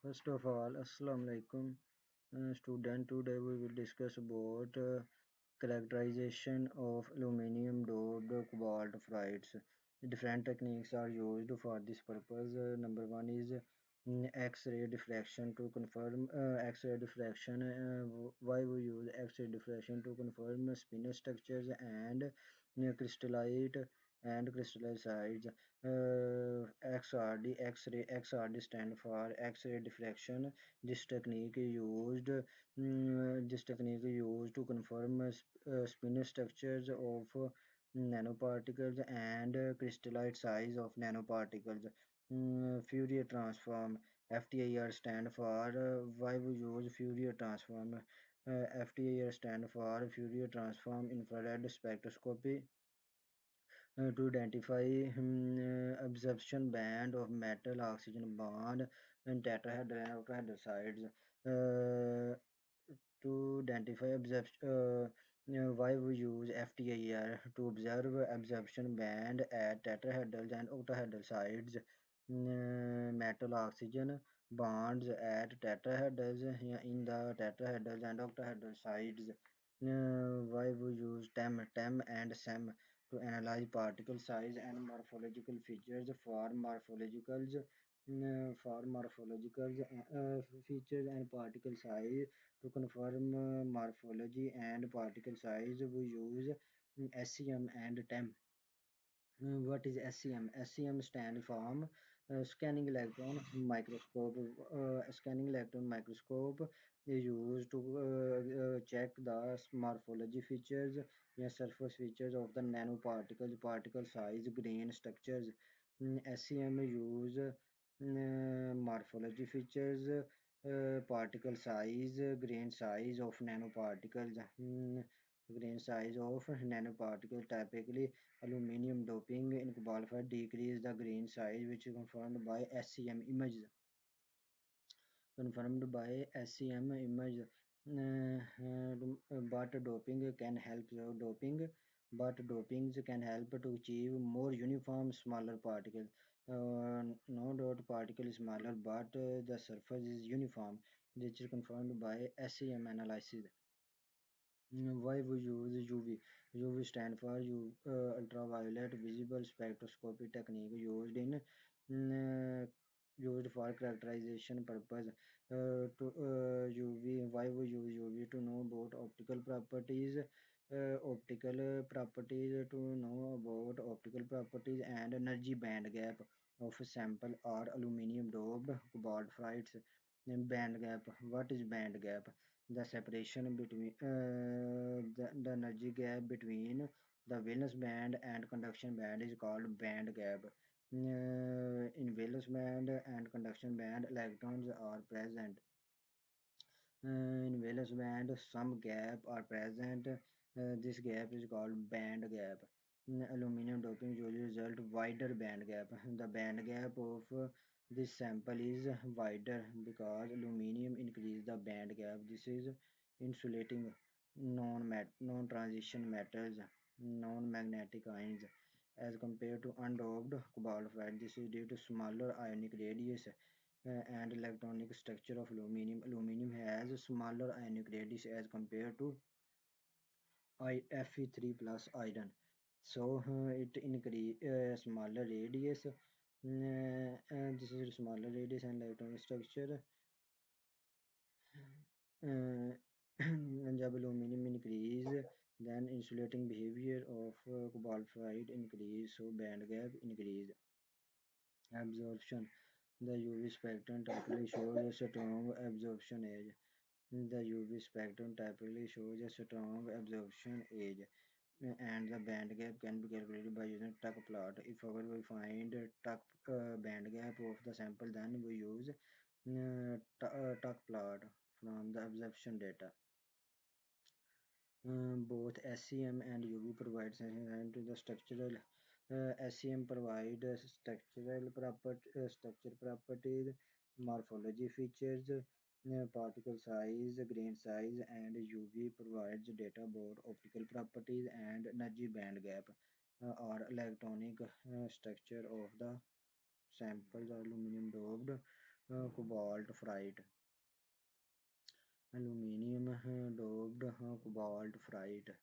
First of all, Assalamu Alaikum, student. Today we will discuss about characterization of aluminium doped cobalt ferrites. Different techniques are used for this purpose. Number one is X-ray diffraction to confirm X-ray diffraction. Why we use X-ray diffraction to confirm spinel structures and crystallized sites. XRD, X-ray, XRD stand for X-ray diffraction. This technique is used to confirm spinel structures of nanoparticles and crystallite size of nanoparticles. Fourier-transform, FTIR stand for why we use Fourier-transform. FTIR stand for Fourier-transform infrared spectroscopy to identify absorption band of metal oxygen bond and tetrahedral and octahedral sides. To identify why we use FTIR to observe absorption band at tetrahedral and octahedral sides. Metal oxygen bonds at tetrahedrals in the tetrahedrals and octahedral sides. Why we use TEM and SEM to analyze particle size and morphological features for morphological features and particle size to confirm morphology and particle size. We use SEM and TEM. What is SEM? SEM stands for scanning electron microscope. Scanning electron microscope is used to check the morphology features, surface features of the nanoparticles, particle size, grain structures. SEM use morphology features, particle size, grain size of nanoparticles. Grain size of nanoparticle, typically aluminium doping in cobalt decrease the grain size, which is confirmed by SEM images. Confirmed by SEM image. But doping can help. But dopings can help to achieve more uniform, smaller particles. No doubt particle is smaller, but the surface is uniform, which is confirmed by SEM analysis. Why we use UV? UV stand for ultraviolet visible spectroscopy technique used for characterization purpose. UV. Why we use UV? To know about optical properties. To know about optical properties and energy band gap of a sample or aluminium doped cobalt ferrites. Band gap. What is band gap? The separation between the energy gap between the valence band and conduction band is called band gap. In valence band and conduction band, electrons are present. In valence band, some gap are present. This gap is called band gap. Aluminum doping usually result wider band gap. The band gap of this sample is wider because aluminum increase the band gap. This is insulating non-transition metals, non-magnetic ions as compared to undoped cobalt ferrite. This is due to smaller ionic radius and electronic structure of aluminum. Aluminum has a smaller ionic radius as compared to Fe3 plus iron. So it increase smaller radius. This is smaller radius and electronic structure. And जब aluminum increase, then insulating behavior of cobalt ferrite increase, so band gap increase. Absorption. The UV spectrum typically shows a strong absorption edge. The UV spectrum typically shows a strong absorption edge, and the band gap can be calculated by using tuck plot. If ever we find tuck band gap of the sample, then we use tuck plot from the absorption data. Both SEM and UV provide sensitivity to the structural. SEM provide structure properties, morphology features, particle size, grain size, and UV provides data about optical properties and energy band gap or electronic structure of the samples are aluminum doped cobalt ferrite, aluminium doped cobalt ferrite,